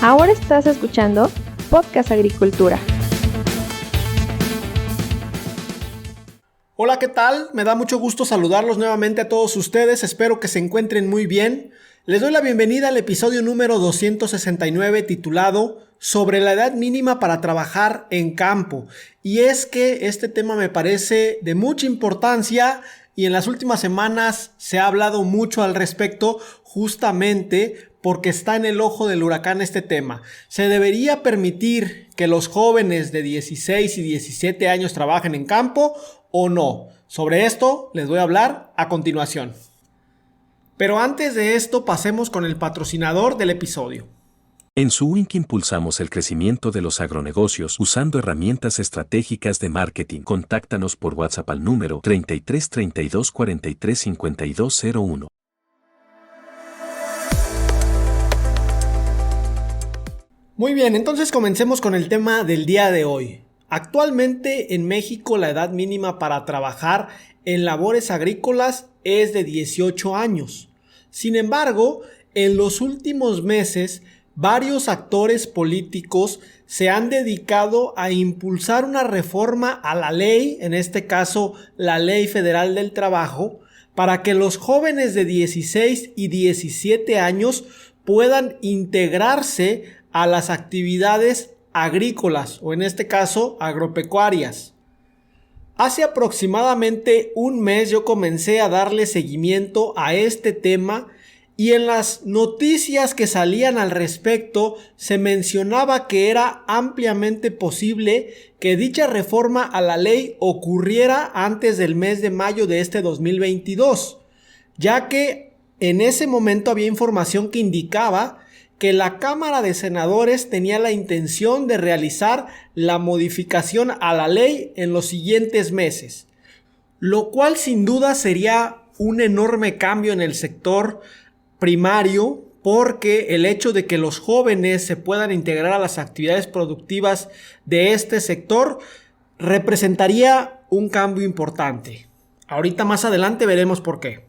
Ahora estás escuchando Podcast Agricultura. Hola, ¿qué tal? Me da mucho gusto saludarlos nuevamente a todos ustedes. Espero que se encuentren muy bien. Les doy la bienvenida al episodio número 269 titulado Sobre la edad mínima para trabajar en campo. Y es que este tema me parece de mucha importancia y en las últimas semanas se ha hablado mucho al respecto, justamente porque está en el ojo del huracán este tema. ¿Se debería permitir que los jóvenes de 16 y 17 años trabajen en campo o no? Sobre esto les voy a hablar a continuación. Pero antes de esto, pasemos con el patrocinador del episodio. En Suwink impulsamos el crecimiento de los agronegocios usando herramientas estratégicas de marketing. Contáctanos por WhatsApp al número 33 32 43 52 01. Muy bien, entonces comencemos con el tema del día de hoy. Actualmente en México la edad mínima para trabajar en labores agrícolas es de 18 años. Sin embargo, en los últimos meses, varios actores políticos se han dedicado a impulsar una reforma a la ley, en este caso la Ley Federal del Trabajo, para que los jóvenes de 16 y 17 años puedan integrarse a las actividades agrícolas o en este caso agropecuarias. Hace aproximadamente un mes yo comencé a darle seguimiento a este tema y en las noticias que salían al respecto se mencionaba que era ampliamente posible que dicha reforma a la ley ocurriera antes del mes de mayo de este 2022, ya que en ese momento había información que indicaba que la Cámara de Senadores tenía la intención de realizar la modificación a la ley en los siguientes meses, lo cual sin duda sería un enorme cambio en el sector primario, porque el hecho de que los jóvenes se puedan integrar a las actividades productivas de este sector representaría un cambio importante. Ahorita más adelante veremos por qué.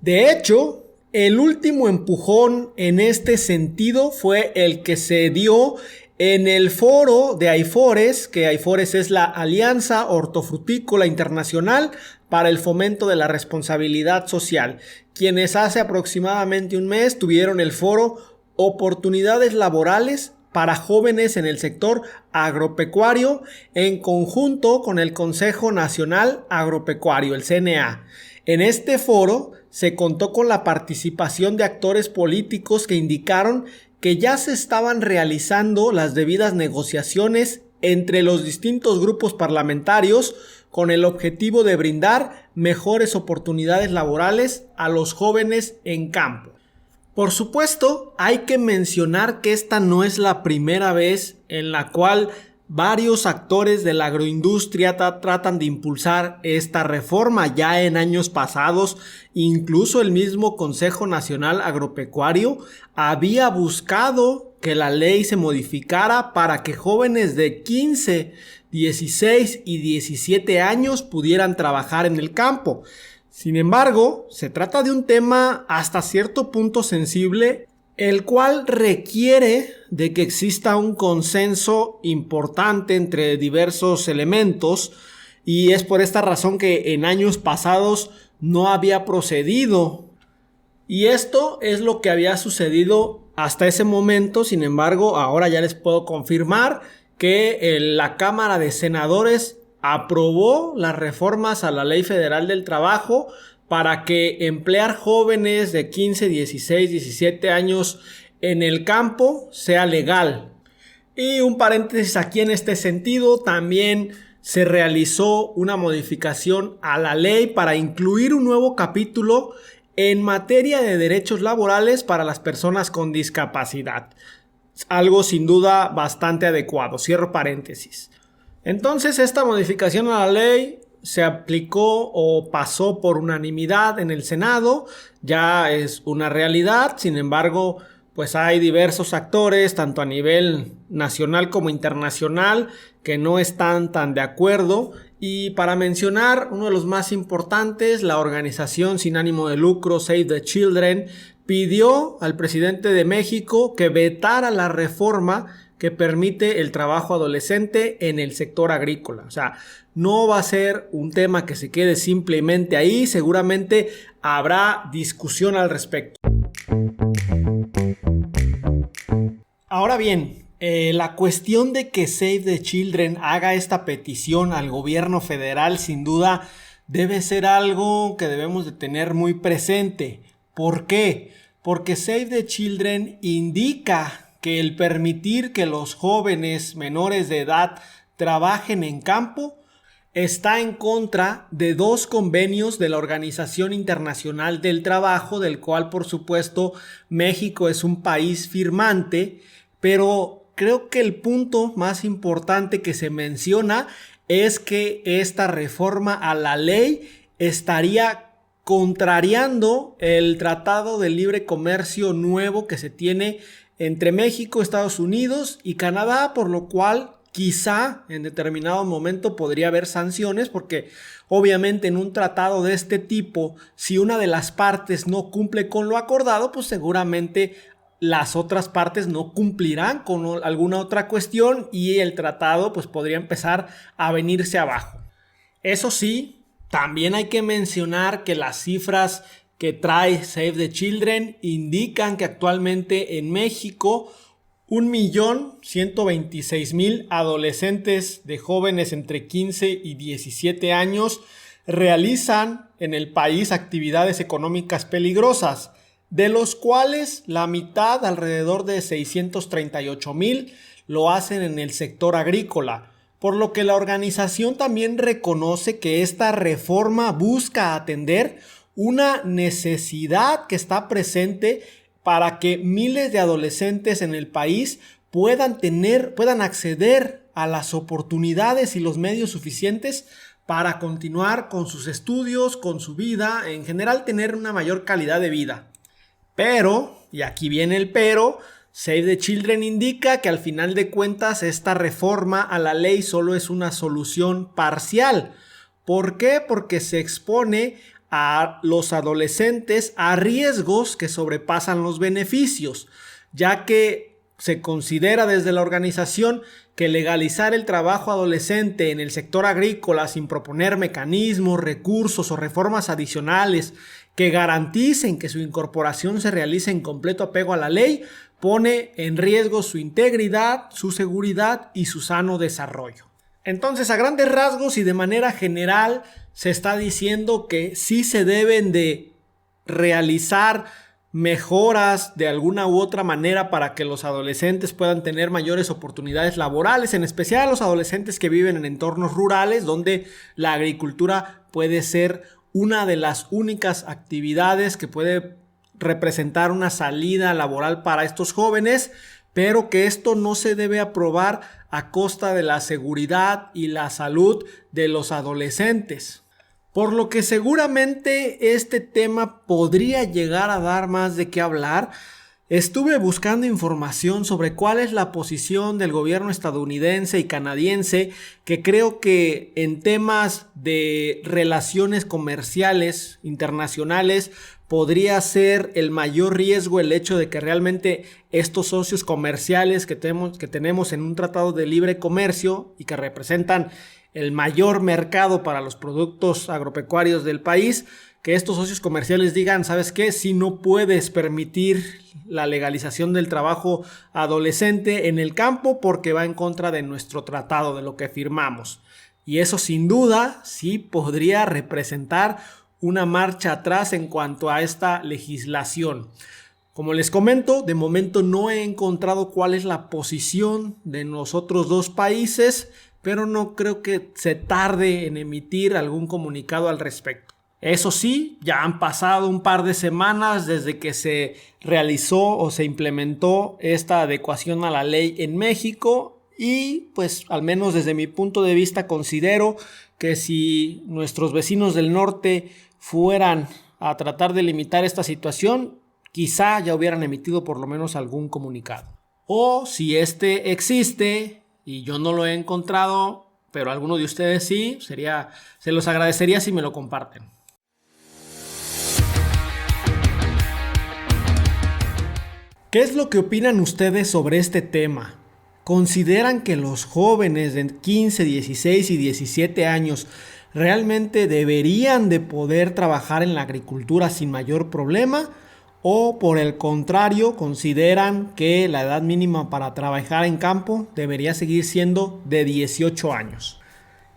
De hecho, el último empujón en este sentido fue el que se dio en el foro de AIFORES, que AIFORES es la Alianza Hortofrutícola Internacional para el Fomento de la Responsabilidad Social, quienes hace aproximadamente un mes tuvieron el foro Oportunidades Laborales para Jóvenes en el Sector Agropecuario en conjunto con el Consejo Nacional Agropecuario, el CNA. En este foro se contó con la participación de actores políticos que indicaron que ya se estaban realizando las debidas negociaciones entre los distintos grupos parlamentarios con el objetivo de brindar mejores oportunidades laborales a los jóvenes en campo. Por supuesto, hay que mencionar que esta no es la primera vez en la cual varios actores de la agroindustria tratan de impulsar esta reforma. Ya en años pasados, incluso el mismo Consejo Nacional Agropecuario había buscado que la ley se modificara para que jóvenes de 15, 16 y 17 años pudieran trabajar en el campo. Sin embargo, se trata de un tema hasta cierto punto sensible, el cual requiere de que exista un consenso importante entre diversos elementos, y es por esta razón que en años pasados no había procedido. Y esto es lo que había sucedido hasta ese momento. Sin embargo, ahora ya les puedo confirmar que la Cámara de Senadores aprobó las reformas a la Ley Federal del Trabajo para que emplear jóvenes de 15, 16, 17 años en el campo sea legal. Y un paréntesis aquí en este sentido, también se realizó una modificación a la ley para incluir un nuevo capítulo en materia de derechos laborales para las personas con discapacidad. Algo sin duda bastante adecuado. Cierro paréntesis. Entonces, esta modificación a la ley se aplicó o pasó por unanimidad en el Senado, ya es una realidad. Sin embargo, pues hay diversos actores, tanto a nivel nacional como internacional, que no están tan de acuerdo. Y para mencionar uno de los más importantes, la organización sin ánimo de lucro Save the Children pidió al presidente de México que vetara la reforma que permite el trabajo adolescente en el sector agrícola. O sea, no va a ser un tema que se quede simplemente ahí, seguramente habrá discusión al respecto. Ahora bien, la cuestión de que Save the Children haga esta petición al gobierno federal sin duda debe ser algo que debemos de tener muy presente. ¿Por qué? Porque Save the Children indica que el permitir que los jóvenes menores de edad trabajen en campo está en contra de 2 convenios de la Organización Internacional del Trabajo, del cual por supuesto México es un país firmante, pero creo que el punto más importante que se menciona es que esta reforma a la ley estaría contrariando el Tratado de Libre Comercio nuevo que se tiene entre México, Estados Unidos y Canadá, por lo cual quizá en determinado momento podría haber sanciones, porque obviamente en un tratado de este tipo, si una de las partes no cumple con lo acordado, pues seguramente las otras partes no cumplirán con alguna otra cuestión y el tratado pues podría empezar a venirse abajo. Eso sí, también hay que mencionar que las cifras que trae Save the Children indican que actualmente en México 1.126.000 adolescentes de jóvenes entre 15 y 17 años realizan en el país actividades económicas peligrosas, de los cuales la mitad, alrededor de 638.000, lo hacen en el sector agrícola, por lo que la organización también reconoce que esta reforma busca atender una necesidad que está presente para que miles de adolescentes en el país puedan acceder a las oportunidades y los medios suficientes para continuar con sus estudios, con su vida, en general tener una mayor calidad de vida. Pero, y aquí viene el pero, Save the Children indica que al final de cuentas esta reforma a la ley solo es una solución parcial. ¿Por qué? Porque se expone a los adolescentes a riesgos que sobrepasan los beneficios, ya que se considera desde la organización que legalizar el trabajo adolescente en el sector agrícola sin proponer mecanismos, recursos o reformas adicionales que garanticen que su incorporación se realice en completo apego a la ley, pone en riesgo su integridad, su seguridad y su sano desarrollo. Entonces, a grandes rasgos y de manera general, se está diciendo que sí se deben de realizar mejoras de alguna u otra manera para que los adolescentes puedan tener mayores oportunidades laborales, en especial los adolescentes que viven en entornos rurales donde la agricultura puede ser una de las únicas actividades que puede representar una salida laboral para estos jóvenes, pero que esto no se debe aprobar a costa de la seguridad y la salud de los adolescentes. Por lo que seguramente este tema podría llegar a dar más de qué hablar. Estuve buscando información sobre cuál es la posición del gobierno estadounidense y canadiense, que creo que en temas de relaciones comerciales internacionales podría ser el mayor riesgo el hecho de que realmente estos socios comerciales que tenemos en un tratado de libre comercio y que representan el mayor mercado para los productos agropecuarios del país, que estos socios comerciales digan, ¿sabes qué? Si no puedes permitir la legalización del trabajo adolescente en el campo porque va en contra de nuestro tratado, de lo que firmamos. Y eso sin duda sí podría representar una marcha atrás en cuanto a esta legislación. Como les comento, de momento no he encontrado cuál es la posición de los otros dos países, pero no creo que se tarde en emitir algún comunicado al respecto. Eso sí, ya han pasado un par de semanas desde que se realizó o se implementó esta adecuación a la ley en México y pues al menos desde mi punto de vista considero que si nuestros vecinos del norte fueran a tratar de limitar esta situación, quizá ya hubieran emitido por lo menos algún comunicado. O si este existe y yo no lo he encontrado, pero alguno de ustedes sí, se los agradecería si me lo comparten. ¿Qué es lo que opinan ustedes sobre este tema? ¿Consideran que los jóvenes de 15, 16 y 17 años realmente deberían de poder trabajar en la agricultura sin mayor problema? ¿O por el contrario, consideran que la edad mínima para trabajar en campo debería seguir siendo de 18 años?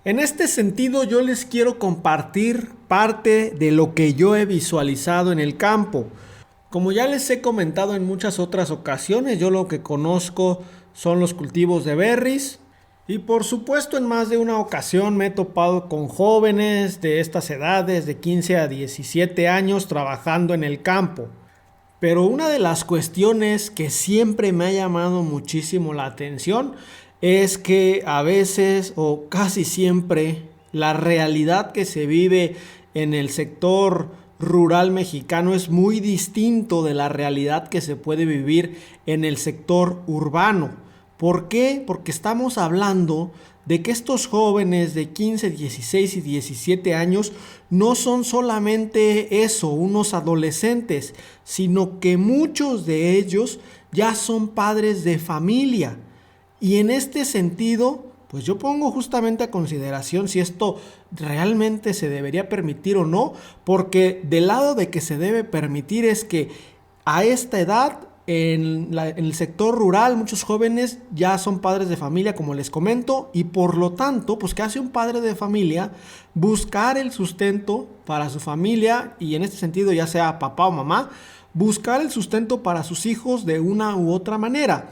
En este sentido, yo les quiero compartir parte de lo que yo he visualizado en el campo. Como ya les he comentado en muchas otras ocasiones, yo lo que conozco son los cultivos de berries. Y por supuesto en más de una ocasión me he topado con jóvenes de estas edades, de 15 a 17 años, trabajando en el campo. Pero una de las cuestiones que siempre me ha llamado muchísimo la atención es que a veces o casi siempre la realidad que se vive en el sector rural mexicano es muy distinto de la realidad que se puede vivir en el sector urbano. ¿Por qué? Porque estamos hablando de que estos jóvenes de 15, 16 y 17 años no son solamente eso, unos adolescentes, sino que muchos de ellos ya son padres de familia. Y en este sentido, pues yo pongo justamente a consideración si esto realmente se debería permitir o no, porque del lado de que se debe permitir es que a esta edad en el sector rural muchos jóvenes ya son padres de familia, como les comento, y por lo tanto, pues ¿qué hace un padre de familia? Buscar el sustento para su familia, y en este sentido ya sea papá o mamá, buscar el sustento para sus hijos de una u otra manera.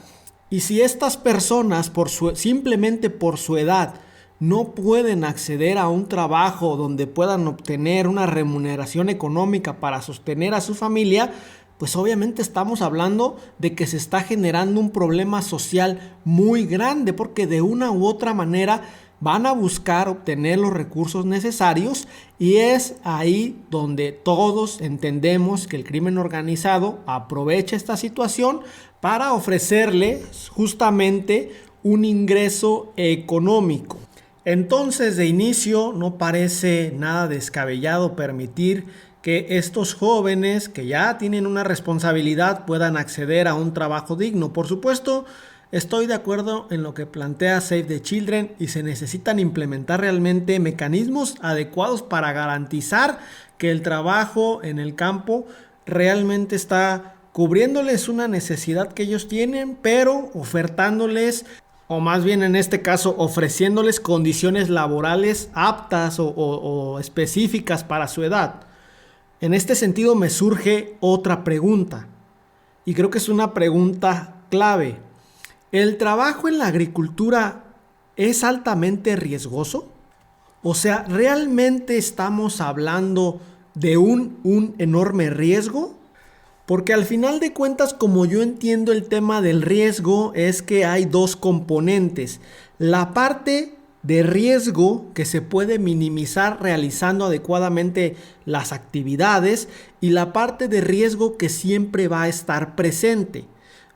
Y si estas personas simplemente por su edad no pueden acceder a un trabajo donde puedan obtener una remuneración económica para sostener a su familia, pues obviamente estamos hablando de que se está generando un problema social muy grande, porque de una u otra manera van a buscar obtener los recursos necesarios, y es ahí donde todos entendemos que el crimen organizado aprovecha esta situación para ofrecerle justamente un ingreso económico. Entonces, de inicio, no parece nada descabellado permitir que estos jóvenes que ya tienen una responsabilidad puedan acceder a un trabajo digno. Por supuesto, estoy de acuerdo en lo que plantea Save the Children y se necesitan implementar realmente mecanismos adecuados para garantizar que el trabajo en el campo realmente está cubriéndoles una necesidad que ellos tienen, pero ofertándoles, o más bien en este caso ofreciéndoles condiciones laborales aptas o específicas para su edad. En este sentido me surge otra pregunta, y creo que es una pregunta clave. ¿El trabajo en la agricultura es altamente riesgoso? O sea, ¿realmente estamos hablando de un enorme riesgo? Porque al final de cuentas, como yo entiendo el tema del riesgo, es que hay dos componentes. La parte de riesgo que se puede minimizar realizando adecuadamente las actividades, y la parte de riesgo que siempre va a estar presente.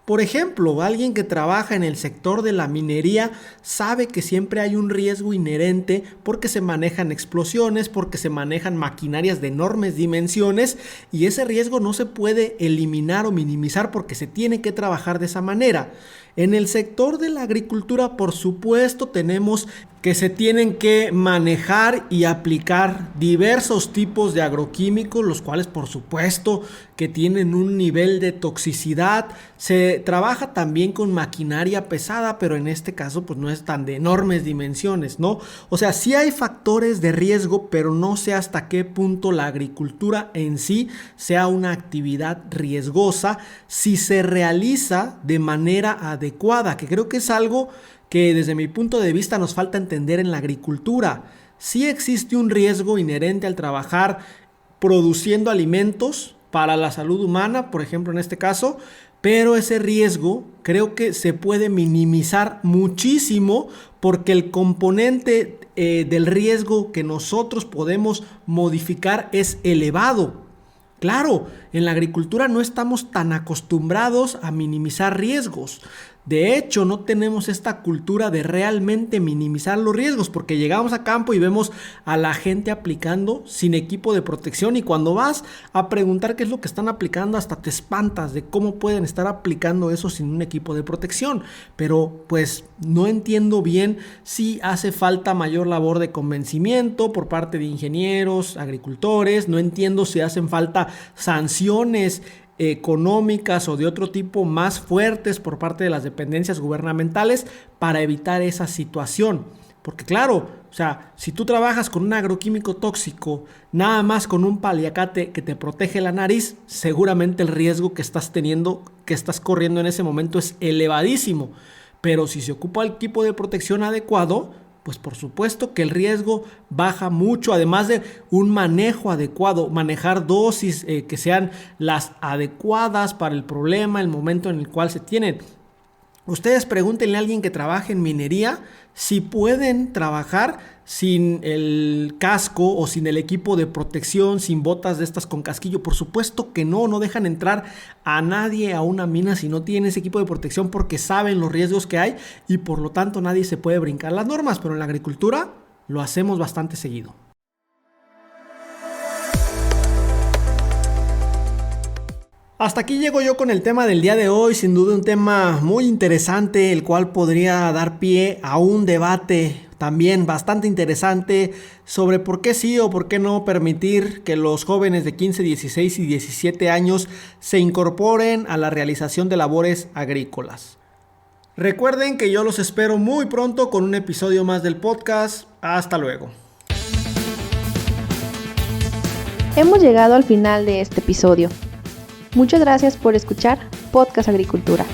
Por ejemplo, alguien que trabaja en el sector de la minería sabe que siempre hay un riesgo inherente porque se manejan explosiones, porque se manejan maquinarias de enormes dimensiones, y ese riesgo no se puede eliminar o minimizar porque se tiene que trabajar de esa manera. En el sector de la agricultura, por supuesto, tenemos que se tienen que manejar y aplicar diversos tipos de agroquímicos, los cuales por supuesto que tienen un nivel de toxicidad. Se trabaja también con maquinaria pesada, pero en este caso pues no es tan de enormes dimensiones, ¿no? O sea, sí hay factores de riesgo, pero no sé hasta qué punto la agricultura en sí sea una actividad riesgosa si se realiza de manera adecuada, que creo que es algo que desde mi punto de vista nos falta entender en la agricultura. Sí existe un riesgo inherente al trabajar produciendo alimentos para la salud humana, por ejemplo en este caso, pero ese riesgo creo que se puede minimizar muchísimo porque el componente del riesgo que nosotros podemos modificar es elevado. Claro, en la agricultura no estamos tan acostumbrados a minimizar riesgos. De hecho, no tenemos esta cultura de realmente minimizar los riesgos, porque llegamos a campo y vemos a la gente aplicando sin equipo de protección, y cuando vas a preguntar qué es lo que están aplicando, hasta te espantas de cómo pueden estar aplicando eso sin un equipo de protección. Pero pues no entiendo bien si hace falta mayor labor de convencimiento por parte de ingenieros, agricultores. No entiendo si hacen falta sanciones económicas o de otro tipo más fuertes por parte de las dependencias gubernamentales para evitar esa situación. Porque claro, o sea, si tú trabajas con un agroquímico tóxico, nada más con un paliacate que te protege la nariz, seguramente el riesgo que estás teniendo, que estás corriendo en ese momento es elevadísimo. Pero si se ocupa el equipo de protección adecuado, pues por supuesto que el riesgo baja mucho, además de un manejo adecuado, manejar dosis que sean las adecuadas para el problema, el momento en el cual se tienen. Ustedes pregúntenle a alguien que trabaje en minería si pueden trabajar sin el casco o sin el equipo de protección, sin botas de estas con casquillo. Por supuesto que no dejan entrar a nadie a una mina si no tiene ese equipo de protección, porque saben los riesgos que hay y por lo tanto nadie se puede brincar las normas, pero en la agricultura lo hacemos bastante seguido. Hasta aquí llego yo con el tema del día de hoy, sin duda un tema muy interesante, el cual podría dar pie a un debate también bastante interesante sobre por qué sí o por qué no permitir que los jóvenes de 15, 16 y 17 años se incorporen a la realización de labores agrícolas. Recuerden que yo los espero muy pronto con un episodio más del podcast. Hasta luego. Hemos llegado al final de este episodio. Muchas gracias por escuchar Podcast Agricultura.